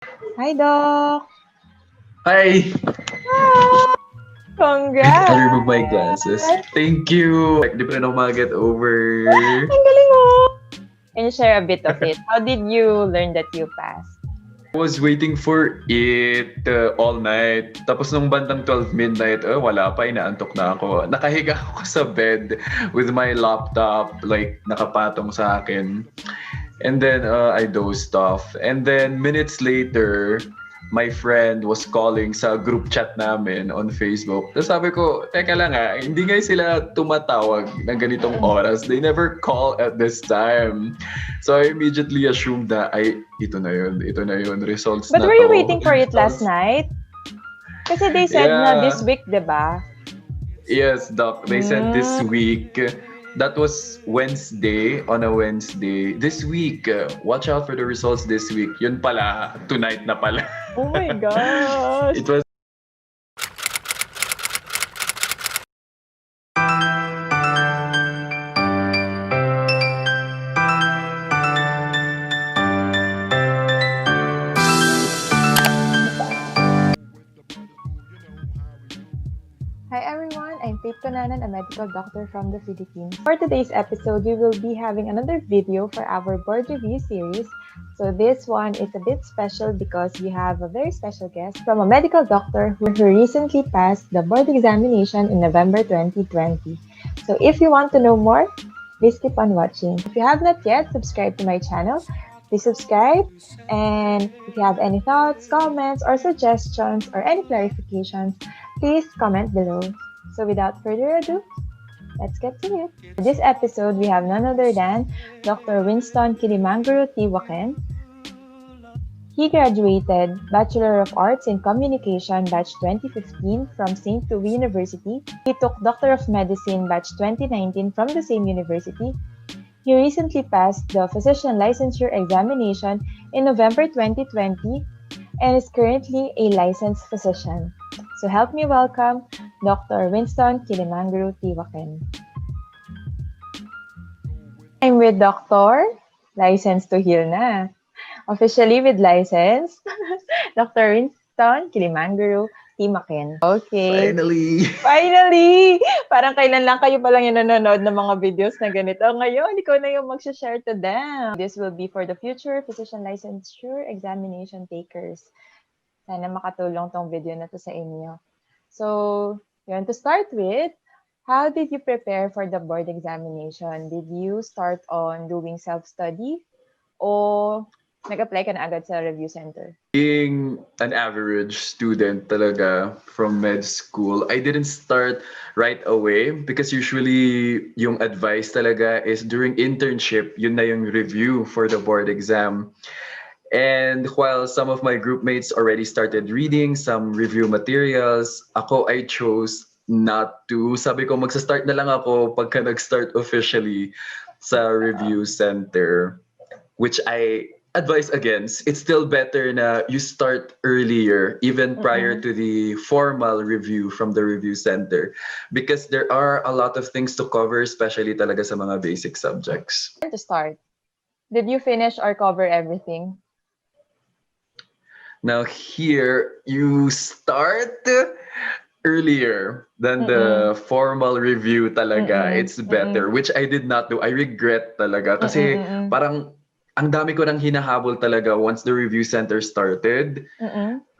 Hi, Doc! Hi! Ah, I congrats! remove my glasses. Thank you! Like, di pa rin ako get over. Ang galing mo! Can you share a bit of it? How did you learn that you passed? I was waiting for it all night. Tapos nung bandang 12 midnight, wala pa, inaantok na ako. Nakahiga ako sa bed with my laptop, like, nakapatong sa akin. And then I dozed off. And then minutes later, my friend was calling sa group chat namin on Facebook. Tapos sabi ko, teka lang hindi nga sila tumatawag ng ganitong oras. They never call at this time. So I immediately assumed na, ito na yun, results But na were you to. waiting for it last night? Kasi they said na this week, diba? Yes, Doc. They said this week. That was Wednesday, on a Wednesday. This week, watch out for the results this week. Yun pala, tonight na pala. Oh my gosh! It was Hi everyone, I'm Fate Cunanan, a medical doctor from the Philippines. For today's episode, we will be having another video for our board review series. So this one is a bit special because we have a very special guest from a medical doctor who recently passed the board examination in November 2020. So if you want to know more, please keep on watching. If you have not yet subscribed to my channel, please subscribe. And if you have any thoughts, comments, or suggestions, or any clarifications, please comment below. So without further ado, let's get to it. For this episode, we have none other than Dr. Winston KilimanGuruu Tiwaquen. He graduated Bachelor of Arts in Communication Batch 2015 from St. Louis University. He took Doctor of Medicine Batch 2019 from the same university. He recently passed the Physician Licensure Examination in November 2020 and is currently a licensed physician. So help me welcome Dr. Winston KilimanGuruu Tiwaquen. I'm with Dr. Licensed to heal na. Officially with license, Dr. Winston KilimanGuruu Tiwaquen. Okay. Finally! Parang kailan lang kayo palang yung nanonood ng mga videos na ganito. Ngayon, ikaw na yung mag-share to them. This will be for the future Physician Licensure Examination takers. Sana makatulong tong video na to sa inyo. So, yun, to start with, how did you prepare for the board examination? Did you start on doing self-study o nag-apply ka na agad sa review center? Being an average student talaga from med school, I didn't start right away because usually yung advice talaga is during internship, yun na yung review for the board exam. And while some of my group mates already started reading some review materials, I chose not to. Sabi ko, magsa-start na lang ako pagka nag-start officially sa review center, which I advise against. It's still better na you start earlier, even prior to the formal review from the review center, because there are a lot of things to cover, especially talaga sa mga basic subjects. To start, did you finish or cover everything? Now here, you start earlier than the formal review talaga. It's better, which I did not do. I regret talaga kasi parang ang dami ko nang hinahabol talaga once the review center started,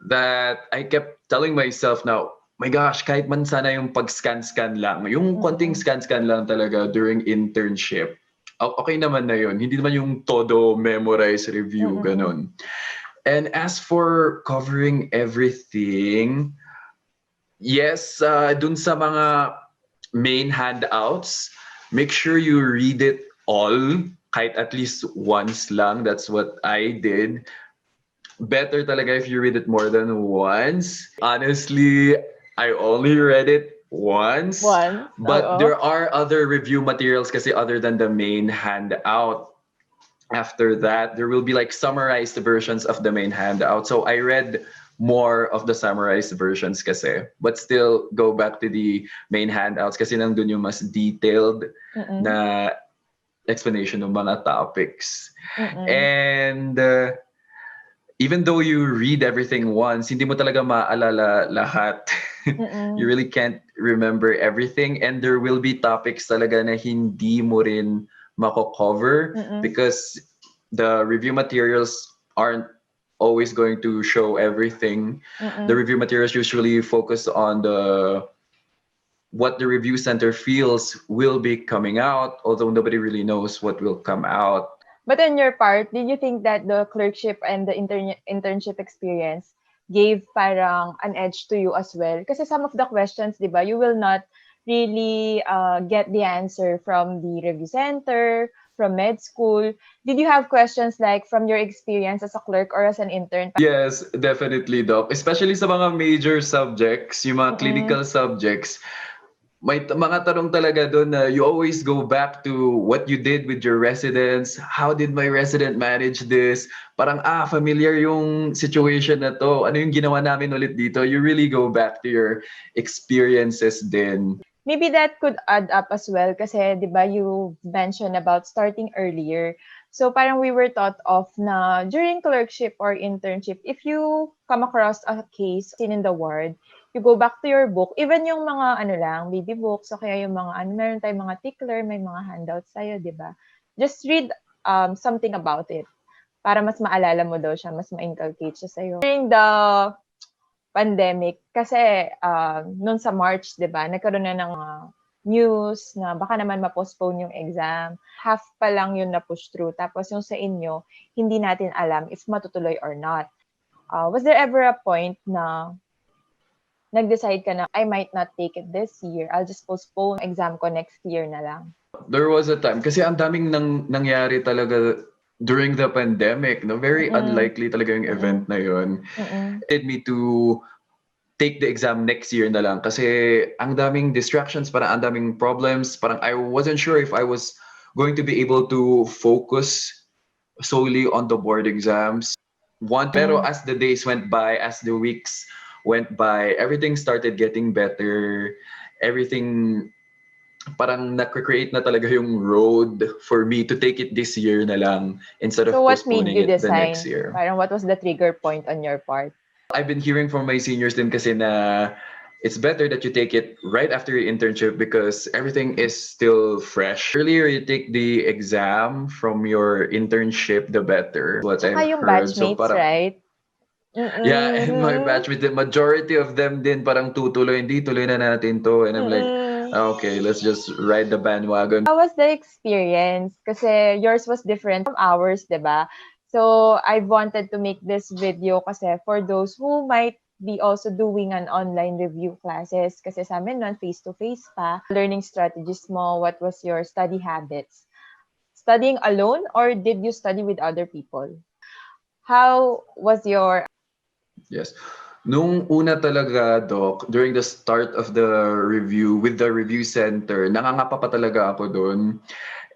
that I kept telling myself now, my gosh, kahit man sana yung pag-scan-scan lang, yung konting scan-scan lang talaga during internship, okay naman na yun. Hindi naman yung todo memorize review, ganun. And as for covering everything, yes, dun sa mga main handouts, make sure you read it all, kahit at least once lang. That's what I did. Better talaga if you read it more than once. Honestly, I only read it once. But there are other review materials kasi other than the main handout. After that, there will be like summarized versions of the main handout. So I read more of the summarized versions kasi. But still, go back to the main handouts kasi nandun yung mas detailed na explanation ng mga topics. And even though you read everything once, hindi mo talaga maalala lahat. You really can't remember everything, and there will be topics talaga na hindi mo rin mako-cover because the review materials aren't always going to show everything. The review materials usually focus on what the review center feels will be coming out, although nobody really knows what will come out. But on your part, did you think that the clerkship and the internship experience gave parang an edge to you as well? Kasi some of the questions, di ba, you will not really get the answer from the review center, from med school. Did you have questions like from your experience as a clerk or as an intern? Yes, definitely, Doc. Especially sa mga major subjects, yung mga clinical subjects, may mga tanong talaga doon na you always go back to what you did with your residents. How did my resident manage this? Parang, familiar yung situation na to. Ano yung ginawa namin ulit dito? You really go back to your experiences din. Maybe that could add up as well kasi, di ba, you mentioned about starting earlier. So parang we were taught of na during clerkship or internship, if you come across a case in the ward, you go back to your book, even yung mga baby books, o kaya yung mga meron tayong mga tickler, may mga handouts tayo, di ba? Just read something about it para mas maalala mo daw siya, mas ma-inculcate siya sa'yo. During the pandemic, kasi noon sa March, di ba, nagkaroon na ng news na baka naman ma-postpone yung exam. Half pa lang yun na-push through. Tapos yung sa inyo, hindi natin alam if matutuloy or not. Was there ever a point na nag-decide ka na, I might not take it this year. I'll just postpone exam ko next year na lang? There was a time, kasi ang daming nangyari talaga during the pandemic, no? Very unlikely talaga yung event na yun. It led me to take the exam next year na lang kasi ang daming distractions, parang ang daming problems, parang I wasn't sure if I was going to be able to focus solely on the board exams. Pero as the days went by, as the weeks went by, everything started getting better. Everything parang na-create na talaga yung road for me to take it this year na lang instead of So what made postponing you it the decide? next year. Parang what was the trigger point on your part? I've been hearing from my seniors din kasi na it's better that you take it right after your internship because everything is still fresh. Earlier you take the exam from your internship, the better. What Tsaka I've yung heard. So batchmates, parang, right? yeah, and my batchmates, the majority of them din parang tutuloy, hindi tuloy na natin to. And I'm like, okay, let's just ride the bandwagon. How was the experience? Kasi yours was different from ours, di ba? So I wanted to make this video kasi for those who might be also doing an online review classes. Kasi sa amin nun, face-to-face pa. Learning strategies mo, what was your study habits? Studying alone or did you study with other people? How was your... Yes. Nung una talaga, Doc, during the start of the review with the review center, nangangapa pa talaga ako doon.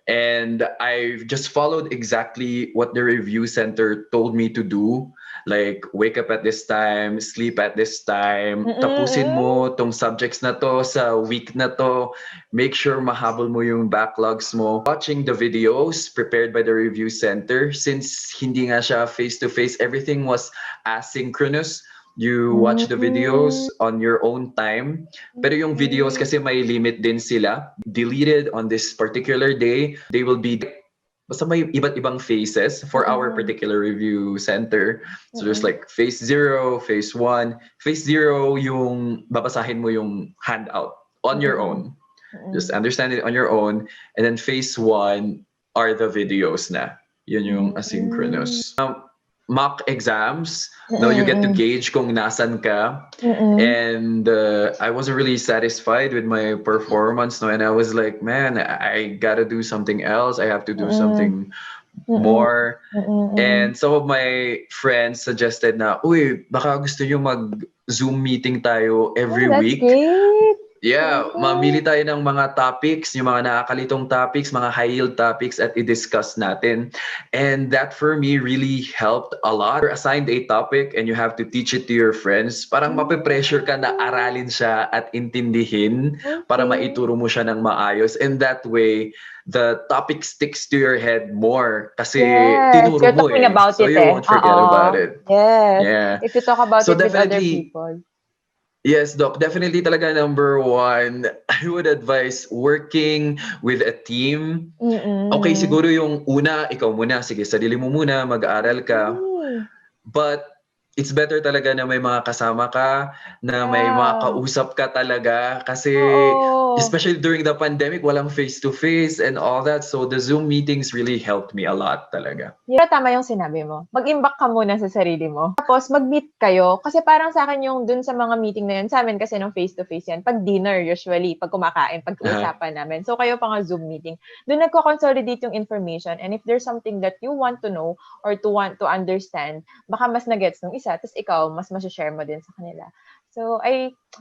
And I just followed exactly what the review center told me to do. Like, wake up at this time, sleep at this time, tapusin mo tong subjects na to sa week na to, make sure mahabol mo yung backlogs mo. Watching the videos prepared by the review center, since hindi nga siya face-to-face, everything was asynchronous. You watch the videos on your own time. Pero yung videos kasi may limit din sila. Deleted on this particular day. They will be, basta may iba't ibang phases for our particular review center. So there's like phase 0, phase 1. Phase 0, yung babasahin mo yung handout on your own. Just understand it on your own. And then phase 1 are the videos na. Yun yung asynchronous. Mock exams, no, you get to gauge kung nasan ka. And I wasn't really satisfied with my performance, no, and I was like, man, I gotta do something else. I have to do something more. And some of my friends suggested na, uy, baka gusto nyo mag-Zoom meeting tayo every week. Great. Yeah, mamili tayo ng mga topics, yung mga nakakalitong topics, mga high-yield topics at i-discuss natin. And that for me really helped a lot. You're assigned a topic and you have to teach it to your friends. Parang mape-pressure ka na aralin siya at intindihin para maituro mo siya ng maayos. And that way, the topic sticks to your head more kasi Yes, tinuro you're mo talking eh. about So it you eh. won't forget about it. Yes. Yeah. If you talk about So it with other definitely, people. yes, Doc. Definitely talaga number one, I would advise working with a team. Okay, Mm-mm. siguro yung una, ikaw muna. Sige, sarili mo muna, mag-aaral ka. Mm. But it's better talaga na may mga kasama ka, na may mga Yeah. kausap ka talaga. Kasi Oo. especially during the pandemic, walang face-to-face and all that. So the Zoom meetings really helped me a lot talaga. Yeah, tama yung sinabi mo. Mag-imbak ka muna sa sarili mo. Tapos, mag-meet kayo. Kasi parang sa akin yung dun sa mga meeting na yun, sa amin kasi nung face-to-face yan, pag dinner usually, pag kumakain, pag Aha. uusapan namin. So, kayo pa nga Zoom meeting. Doon nagko-consolidate yung information and if there's something that you want to know or to want to understand, baka mas na-gets nung isa, tapos ikaw, mas share mo din sa kanila. So,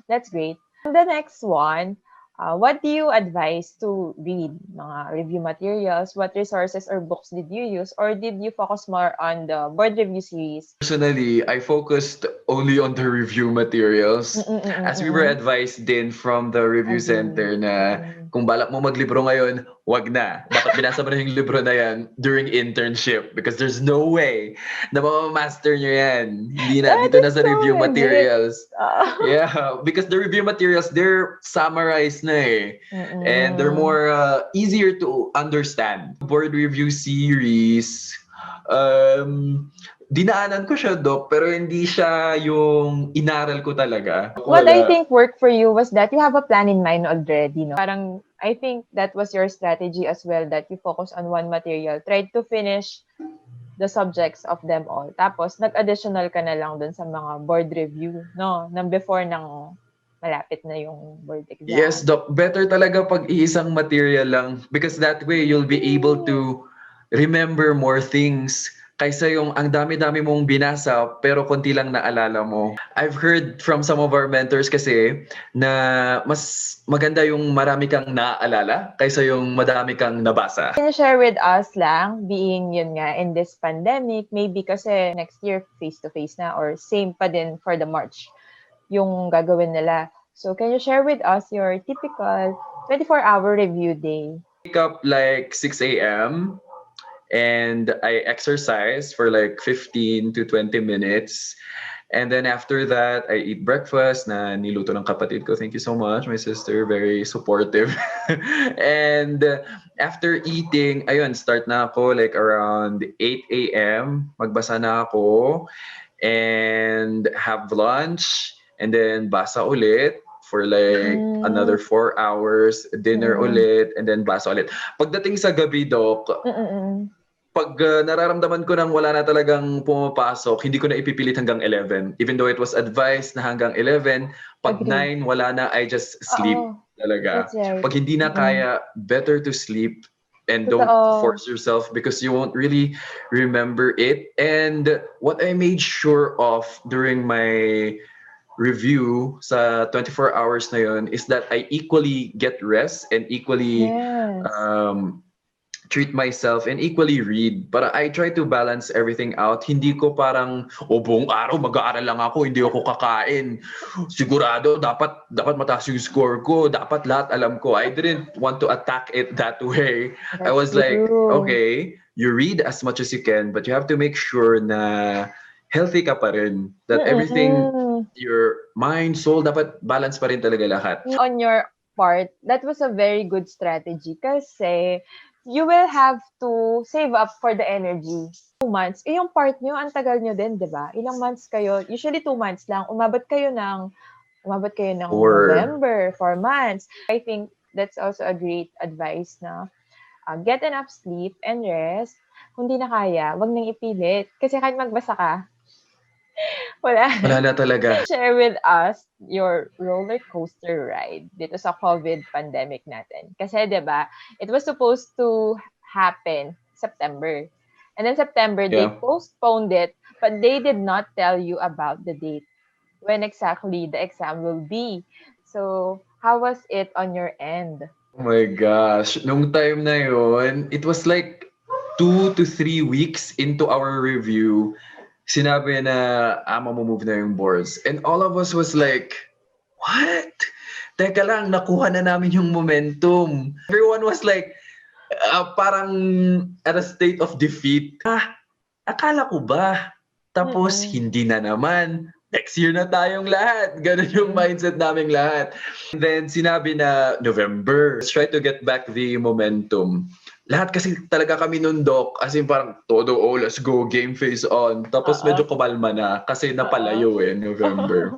that's great. And the next one, what do you advise to read? Mga review materials? What resources or books did you use? Or did you focus more on the board review series? Personally, I focused only on the review materials. As we were Mm-mm-mm-mm. advised din from the review Agree. center na kung balak mo maglibro ngayon, wag na. Dapat binasa mo na yung libro na yan during internship because there's no way na mamamaster nyo yan. Hindi na. That Dito na is sa so review legit. materials. Yeah, because the review materials, they're summarized na eh. And they're Mm-mm. more easier to understand. Board review series, dinaanan ko siya, Doc, pero hindi siya yung inaral ko talaga. What I Wala. think worked for you was that you have a plan in mind already, no? Parang, I think that was your strategy as well, that you focus on one material. Try to finish the subjects of them all. Tapos, nag-additional ka na lang dun sa mga board review, no? Nang before ng malapit na yung board Yes, exam. Doc. Better talaga pag iisang material lang because that way you'll be able Mm. to remember more things kaysa yung ang dami-dami mong binasa pero konti lang naalala mo. I've heard from some of our mentors kasi na mas maganda yung marami kang naaalala kaysa yung madami kang nabasa. Can you share with us lang, being yun nga, in this pandemic, maybe kasi next year face-to-face na or same pa din for the March yung gagawin nila. So, can you share with us your typical 24-hour review day? Wake up like 6 a.m. and I exercise for like 15 to 20 minutes. And then after that, I eat breakfast na niluto ng kapatid ko. Thank you so much, my sister. Very supportive. And after eating, ayun, start na ako like around 8 a.m. Magbasa na ako and have lunch. And then basa ulit for like Mm. another 4 hours, dinner Mm. ulit, and then basa ulit. Pagdating sa gabi, Doc, Mm. pag nararamdaman ko nang wala na talagang pumapasok, hindi ko na ipipilit hanggang 11. Even though it was advised na hanggang 11, pag Agree. 9, wala na, I just sleep Oo. talaga. That's right. Pag hindi na kaya, better to sleep and don't Totoo. force yourself because you won't really remember it. And what I made sure of during my review sa 24 hours na yun is that I equally get rest and equally Yes. um, treat myself and equally read. But I try to balance everything out. Hindi ko parang, buong araw mag-aaral lang ako, hindi ako kakain. Sigurado, dapat mataas yung score ko. Dapat lahat alam ko. I didn't want to attack it that way. I That's was like, true. okay, you read as much as you can, but you have to make sure na healthy ka pa rin. That everything, Mm. your mind, soul, dapat balance pa rin talaga lahat. On your part, that was a very good strategy kasi you will have to save up for the energy. 2 months. Yung part nyo, ang tagal nyo din, di ba? Ilang months kayo? Usually 2 months lang. Umabot kayo ng Or November, 4 months. I think that's also a great advice na get enough sleep and rest. Kung di na kaya, wag nang ipilit. Kasi kahit magbasa ka, wala wala na. na talaga. Share with us your roller coaster ride dito sa COVID pandemic natin. Kasi 'di ba, it was supposed to happen September. And then September they Yeah. postponed it, but they did not tell you about the date when exactly the exam will be. So, how was it on your end? Oh my gosh. Nung time na yon, it was like 2 to 3 weeks into our review, sinabi na mamamove na yung boards. And all of us was like, what? Teka lang, nakuha na namin yung momentum. Everyone was like, Parang at a state of defeat. Akala ko ba? Tapos hindi na naman. Next year na tayong lahat. Ganun yung mindset naming lahat. And then sinabi na November. Let's try to get back the momentum. Lahat kasi talaga kami nun, Doc. As in parang todo, let's go, game face on. Tapos medyo kumalma na kasi napalayo November.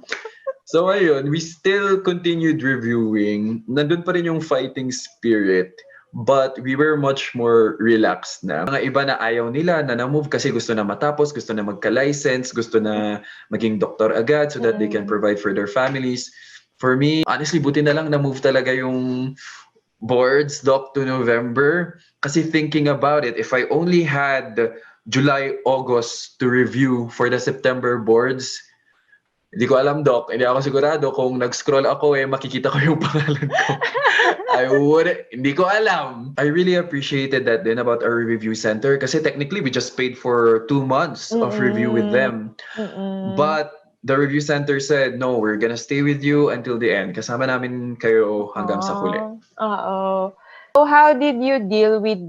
So ayun, we still continued reviewing. Nandun pa rin yung fighting spirit. But we were much more relaxed na. Mga iba na ayaw nila na na-move kasi gusto na matapos, gusto na magka-license, gusto na maging doktor agad so that they can provide for their families. For me, honestly, buti na lang na-move talaga yung boards, Doc, to November. Kasi thinking about it, if I only had July, August to review for the September boards, hindi ko alam, Doc. Hindi ako sigurado kung nag-scroll ako makikita ko yung pangalan ko. Hindi ko alam. I really appreciated that din about our review center kasi technically we just paid for 2 months of review with them. But the review center said, no, we're gonna stay with you until the end. Kasama namin kayo hanggang sa huli. So how did you deal with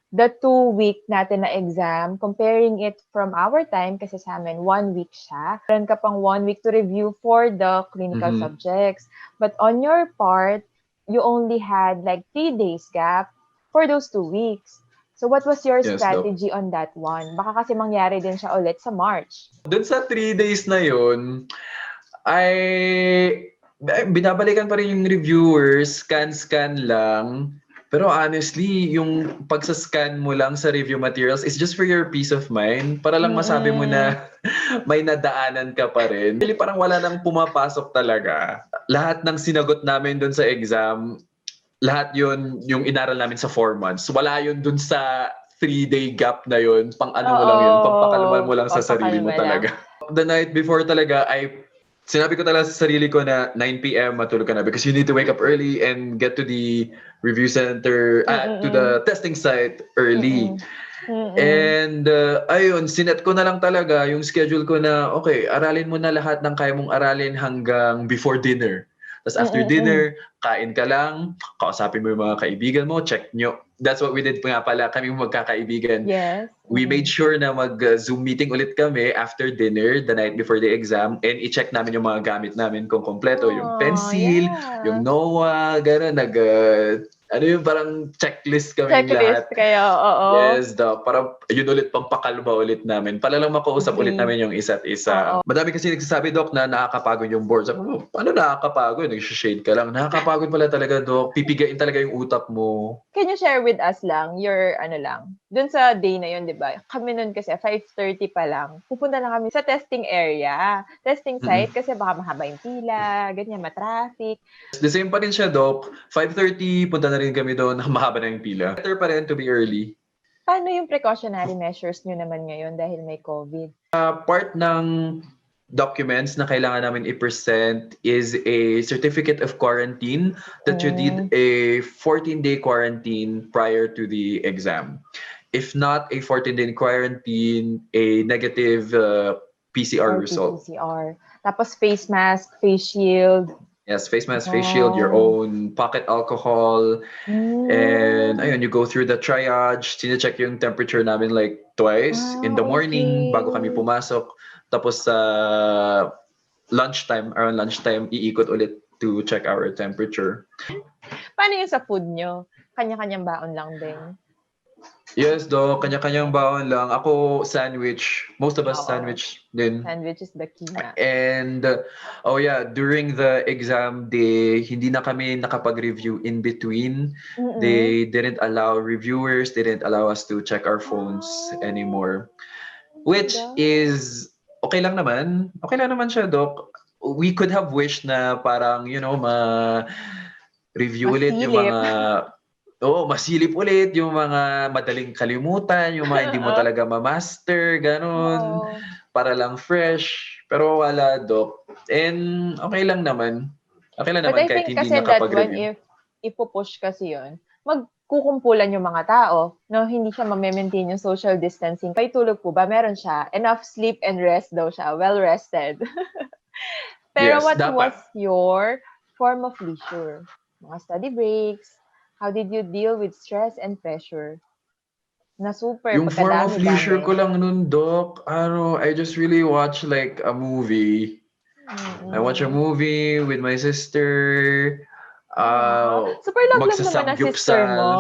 the 2-week natin na exam, comparing it from our time, kasi sa amin, 1 week siya. Meron ka pang 1 week to review for the clinical subjects. But on your part, you only had like 3 days gap for those 2 weeks. So what was your strategy on that one? Baka kasi mangyari din siya ulit sa March. Doon sa 3 days na yun, binabalikan pa rin yung reviewers, scan lang. Pero honestly, yung pagsascan mo lang sa review materials is just for your peace of mind. Para lang masabi mo na may nadaanan ka pa rin. Really, parang wala nang pumapasok talaga. Lahat ng sinagot namin dun sa exam, lahat yun yung inaral namin sa 4 months. Wala yun dun sa 3-day gap na yun. Pang ano mo lang yun, pampakalmal mo lang sa sarili mo talaga. The night before talaga, sinabi ko talaga sa sarili ko na 9 p.m. matulog ka na because you need to wake up early and get to the review center, to the testing site early. And ayun, sinet ko na lang talaga yung schedule ko na, okay, aralin mo na lahat ng kaya mong aralin hanggang before dinner. Tapos after dinner, kain ka lang, kausapin mo yung mga kaibigan mo, check nyo. That's what we did nga pala, kami magkakaibigan. Yes. We made sure na mag-Zoom meeting ulit kami after dinner, the night before the exam, and i-check namin yung mga gamit namin kung kompleto, yung pencil, yung NOAA, gano'n, ano yung parang checklist kami lahat. Checklist kayo, Yes, parang yun ulit, pampakalma ulit namin. Para lang makausap ulit namin yung isa't isa. Madami kasi nagsasabi, Doc, na nakakapagod yung board. Sabi mo, ano nakakapagod? Nag-shade ka lang. Nakakapagod pala talaga, Doc. Pipigain talaga yung utak mo. Can you share with us lang, your dun sa day na yun, di ba? Kami nun kasi, 5:30 pa lang, pupunta na kami sa testing area, testing site, kasi baka mahaba yung pila, ganyan, matraffic. The same pa rin siya, Doc. 5:30, punta na rin kami doon, mahaba na yung pila. Better pa rin to be early. Paano yung precautionary measures nyo naman ngayon dahil may COVID? Part ng documents na kailangan namin i-present is a certificate of quarantine that you did a 14-day quarantine prior to the exam. If not a 14-day quarantine, a negative PCR result. PCR. Tapos face mask, face shield. Yes, face mask, face shield, your own pocket alcohol. And ayun, you go through the triage. Sine-check yung temperature namin like twice in the morning bago kami pumasok. Tapos sa around lunchtime, iikot ulit to check our temperature. Paano yung sa food nyo? Kanya-kanyang baon lang din? Yes, Doc. Kanya-kanyang baon lang. Ako, sandwich. Most of us sandwich din. Sandwich is the key na. And, during the exam day, hindi na kami nakapag-review in between. They didn't allow reviewers, they didn't allow us to check our phones anymore. Which is, okay lang naman. Okay lang naman siya, Doc. We could have wished na parang, ma-review ulit yung mga... masilip ulit yung mga madaling kalimutan, yung mga hindi mo talaga ma-master, ganun. Para lang fresh. Pero wala, Doc. And okay lang naman. Okay lang naman kahit hindi nakapag-review. If ipupush kasi yun, magkukumpulan yung mga tao, no? Hindi siya ma-maintain yung social distancing. Kaya tulog po ba? Meron siya. Enough sleep and rest daw siya. Well rested. Pero Yes, what dapat. was your form of leisure? Mga study breaks? How did you deal with stress and pressure? Na super Yung form of leisure pagkadami-dami. ko lang nun, Doc, I just really watch like a movie. I watch a Mm. movie with my sister. Super love-love naman ang sister Magsasamgyupsal. mo.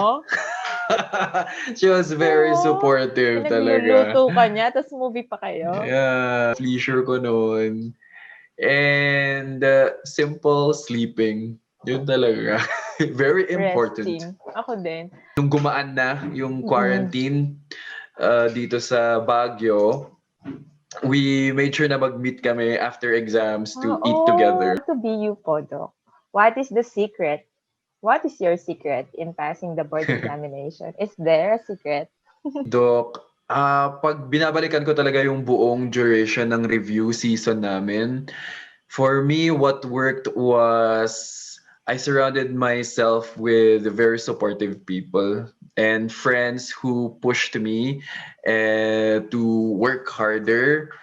She was very Oo. supportive talaga. Pinagluluto ka niya, tapos movie pa kayo. Yeah, leisure ko noon. And simple sleeping. Yun talaga. Very important. Resting. Ako din. Nung gumaan na yung Mm-mm. quarantine dito sa Baguio, we made sure na mag-meet kami after exams to eat together. To be you po, Doc. What is the secret? What is your secret in passing the board examination? Is there a secret? Doc, pag binabalikan ko talaga yung buong duration ng review season namin, for me, what worked was I surrounded myself with very supportive people and friends who pushed me to work harder.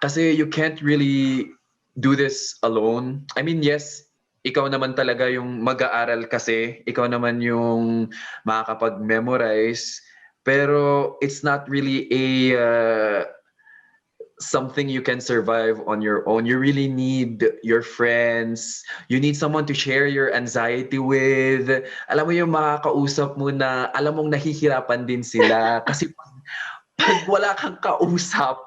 Kasi you can't really do this alone. I mean, yes, ikaw naman talaga yung mag-aaral kasi, ikaw naman yung makakapag-memorize, pero it's not really a something you can survive on your own. You really need your friends. You need someone to share your anxiety with. Alam mo yung makakausap mo na alam mong nahihirapan din sila. Kasi pag wala kang kausap,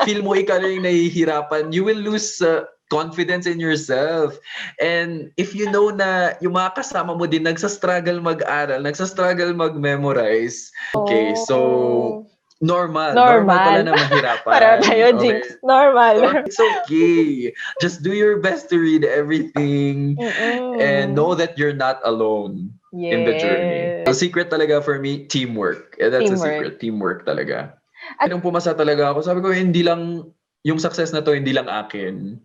feel mo ikaw na yung nahihirapan, you will lose confidence in yourself. And if you know na yung mga kasama mo din nagsa-struggle mag-aral, nagsa-struggle mag-memorize, okay, so normal pala na mahirapan. Para tayo, Jinx. Okay. Normal. It's okay. Just do your best to read everything and know that you're not alone in the journey. The secret talaga for me, teamwork. That's a secret. Teamwork talaga. At nung pumasa talaga ako, sabi ko, hindi lang, yung success na to, hindi lang akin.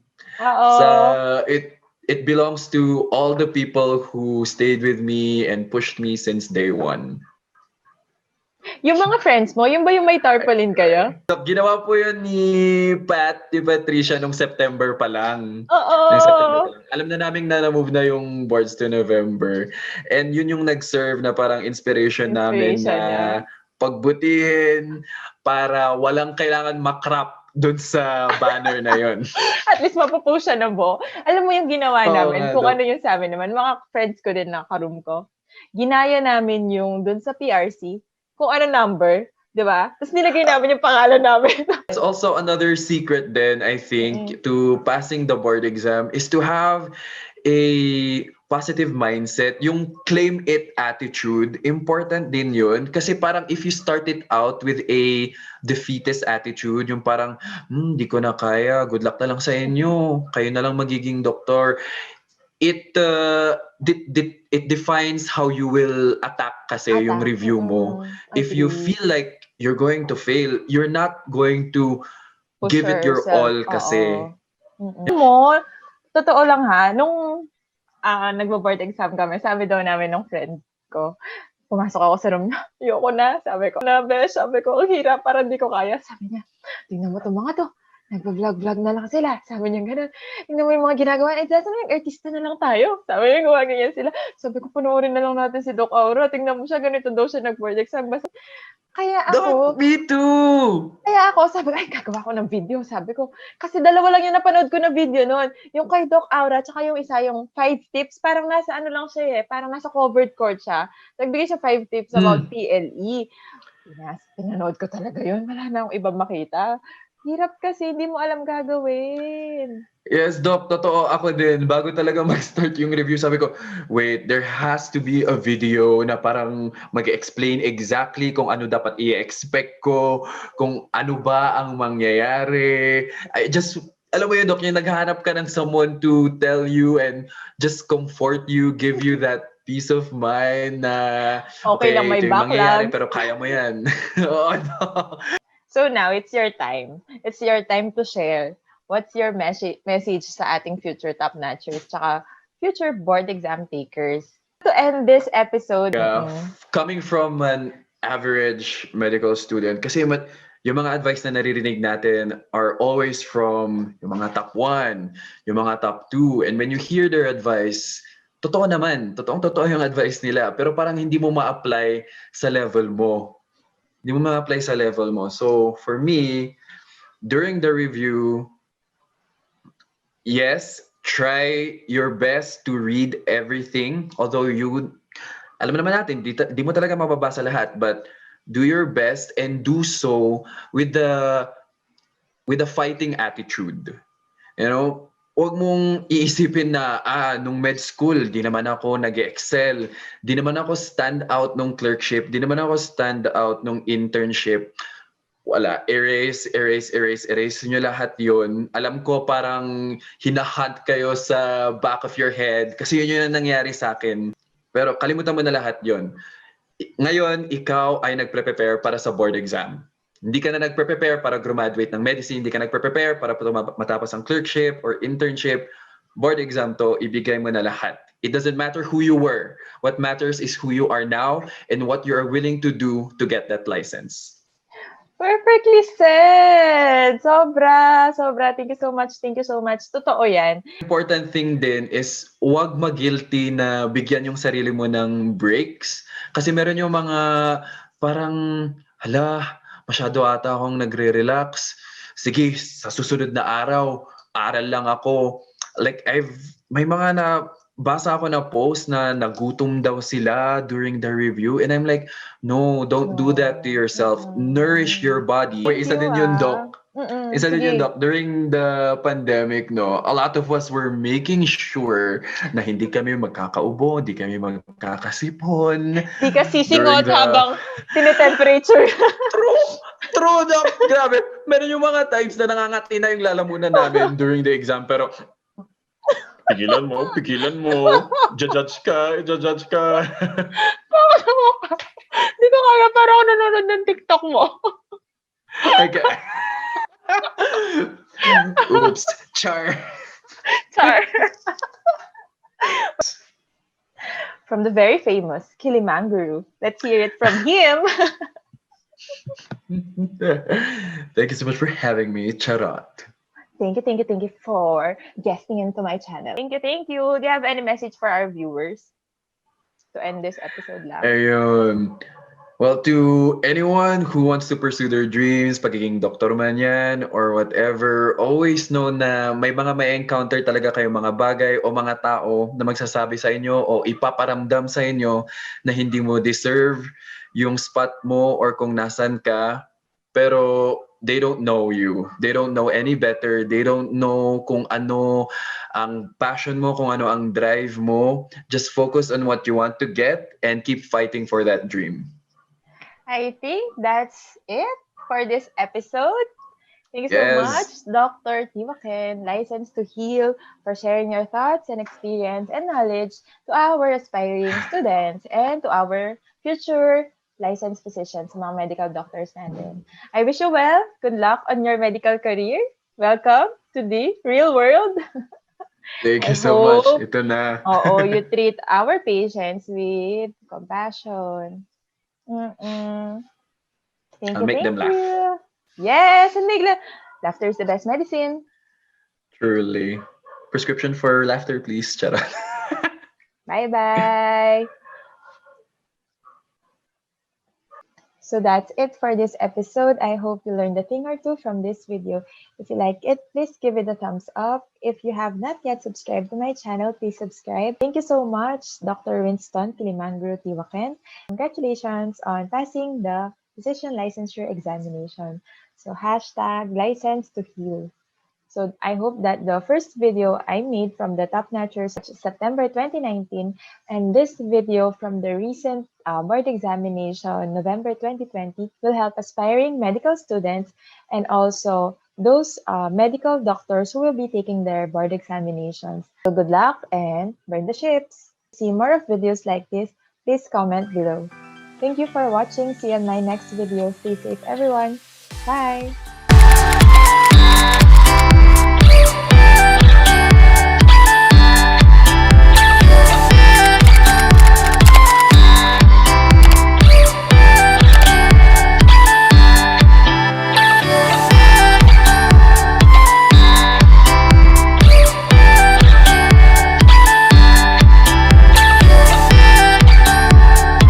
It belongs to all the people who stayed with me and pushed me since day one. Yung mga friends mo, yung ba yung may tarpaulin kayo? Ginawa po yun ni Pat, di Patricia, nung September pa lang. Oo. Alam na namin na na-move na yung boards to November. And yun yung nag-serve na parang inspiration namin na pagbutihin para walang kailangan makrap dun sa banner na yun. At least mapopost siya na bo. Alam mo yung ginawa namin, kung ano yung sa amin naman, mga friends ko din na karoom ko, ginaya namin yung dun sa PRC, kung ano number, di ba? Tapos nilagay namin yung pangalan namin. It's also another secret then, I think, to passing the board exam is to have a positive mindset. Yung claim it attitude, important din yun. Kasi parang if you start it out with a defeatist attitude, yung parang, di ko na kaya, good luck na lang sa inyo, kayo na lang magiging doktor. It defines how you will attack kasi yung review mo. If you feel like you're going to fail, you're not going to give it your all kasi. Mo, totoo lang ha, nung nagbo-board exam kami, sabi daw namin ng friend ko, pumasok ako sa room niya, ayoko na, sabi ko, ang hirap, parang di ko kaya. Sabi niya, tingnan mo itong mga to, nagpa-vlog na lang sila. Sabi niya gano'n. Tingnan mo yung mga ginagawa. Artista na lang tayo. Sabi niya, gumaganyan sila. Sabi ko, panoorin na lang natin si Doc Aura. Tingnan mo siya, ganito daw siya nag-board exam. Kaya ako... Doc, me too! Kaya ako, sabi ko, gagawa ko ng video. Sabi ko, kasi dalawa lang yung napanood ko na video noon. Yung kay Doc Aura, tsaka yung isa, yung 5 tips. Parang nasa ano lang siya parang nasa covered court siya. Nagbigay siya 5 tips about PLE. Pinanood ko talaga yun. Wala na akong ibang makita. Hirap kasi, hindi mo alam gagawin. Yes, Doc, totoo ako din. Bago talaga mag-start yung review, sabi ko, wait, there has to be a video na parang mag-explain exactly kung ano dapat i-expect ko, kung ano ba ang mangyayari. Alam mo yun, Doc, yung naghahanap ka ng someone to tell you and just comfort you, give you that peace of mind na okay lang may ito yung mangyayari, backlog. pero kaya mo yan. Oo, no. So now, it's your time. It's your time to share. What's your message sa ating future Topnotchers tsaka future board exam takers? To end this episode... Coming from an average medical student, kasi yung mga advice na naririnig natin are always from yung mga top 1, yung mga top 2. And when you hear their advice, totoo naman, totoo yung advice nila, pero parang hindi mo ma-apply sa level mo. Hindi mo ma-apply sa level mo. So, for me, during the review, yes, try your best to read everything. Although alam naman natin, di mo talaga mababasa lahat, but do your best and do so with the fighting attitude. You know, huwag mong iisipin na, nung med school, di naman ako nag-excel. Di naman ako stand out nung clerkship. Di naman ako stand out nung internship. Wala. Erase nyo lahat yun. Alam ko parang hinahunt kayo sa back of your head kasi yun yung nangyari sa akin. Pero kalimutan mo na lahat yun. Ngayon, ikaw ay nagpre-prepare para sa board exam. Hindi ka na nagpre-prepare para graduate ng medicine, hindi ka nagpre-prepare para matapos ang clerkship or internship. Board exam to, ibigay mo na lahat. It doesn't matter who you were. What matters is who you are now and what you are willing to do to get that license. Perfectly said! Sobra! Thank you so much. Totoo yan. Important thing din is huwag mag-guilty na bigyan yung sarili mo ng breaks. Kasi meron yung mga parang, masyado ata akong nagre-relax. Sige, sa susunod na araw, aral lang ako. Like, may mga basa ako na post na nagutom daw sila during the review. And I'm like, no, don't do that to yourself. Nourish your body. Isa din yun, Doc. Isa din yun, Doc. During the pandemic, no, a lot of us were making sure na hindi kami magkakaubo, hindi kami magkakasipon. Di ka sisingot habang tinetemperature. True, Doc. Grabe. Meron yung mga times na nangangati na yung lalamunan namin during the exam, pero pigilan mo. Judge ka. Di ko kaya parang ako nanonood ng TikTok mo. Okay. Oops. Char. From the very famous KilimanGuruu. Let's hear it from him. Thank you so much for having me, Charot. Thank you for guesting into my channel. Thank you. Do you have any message for our viewers to end this episode lang? Ayun. Well, to anyone who wants to pursue their dreams, pagiging doktor man yan, or whatever, always know na may mga may encounter talaga kayong mga bagay o mga tao na magsasabi sa inyo o ipaparamdam sa inyo na hindi mo deserve yung spot mo or kung nasan ka. Pero they don't know you. They don't know any better. They don't know kung ano ang passion mo, kung ano ang drive mo. Just focus on what you want to get and keep fighting for that dream. I think that's it for this episode. Thank you so much, Dr. Tiwaquen, Licensed to Heal, for sharing your thoughts and experience and knowledge to our aspiring students and to our future licensed physicians, mga medical doctors natin. I wish you well. Good luck on your medical career. Welcome to the real world. Thank you so much. Ito na. You treat our patients with compassion. I'll make them laugh. Yes, and laughter is the best medicine. Truly. Prescription for laughter, please. Charot. Bye-bye. So that's it for this episode. I hope you learned a thing or two from this video. If you like it, please give it a thumbs up. If you have not yet subscribed to my channel, please subscribe. Thank you so much, Dr. Winston, KilimanGuruu, Tiwaquen. Congratulations on passing the Physician Licensure Examination. So #Licensed to Heal. So I hope that the first video I made from the Topnotchers September 2019 and this video from the recent board examination November 2020 will help aspiring medical students and also those medical doctors who will be taking their board examinations. So good luck and burn the ships. To see more of videos like this, please comment below. Thank you for watching. See you in my next video. Stay safe, everyone. Bye!